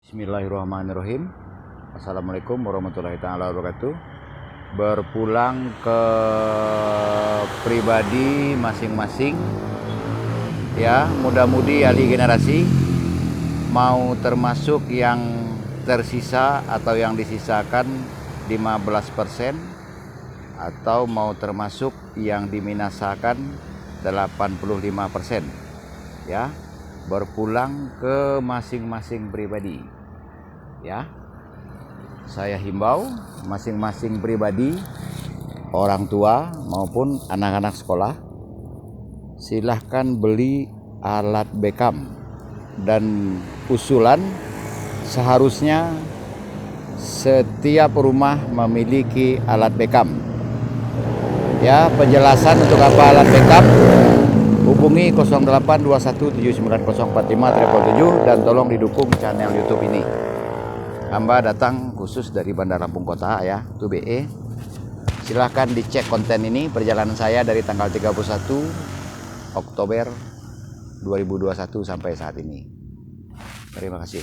Bismillahirrahmanirrahim. Assalamualaikum warahmatullahi taala wabarakatuh. Berpulang ke pribadi masing-masing ya, muda-mudi ahli generasi, mau termasuk yang tersisa atau yang disisakan 15%, atau mau termasuk yang diminasakan 85%, ya, berpulang ke masing-masing pribadi. Ya, saya himbau masing-masing pribadi, orang tua maupun anak-anak sekolah, silahkan beli alat Beckham, dan usulan seharusnya setiap rumah memiliki alat Beckham. Ya, penjelasan untuk apa alat Beckham, hubungi 082179045777 dan tolong didukung channel YouTube ini. Hamba datang khusus dari Bandar Lampung Kota ya, itu BE. Silahkan dicek konten ini, perjalanan saya dari tanggal 31 Oktober 2021 sampai saat ini. Terima kasih.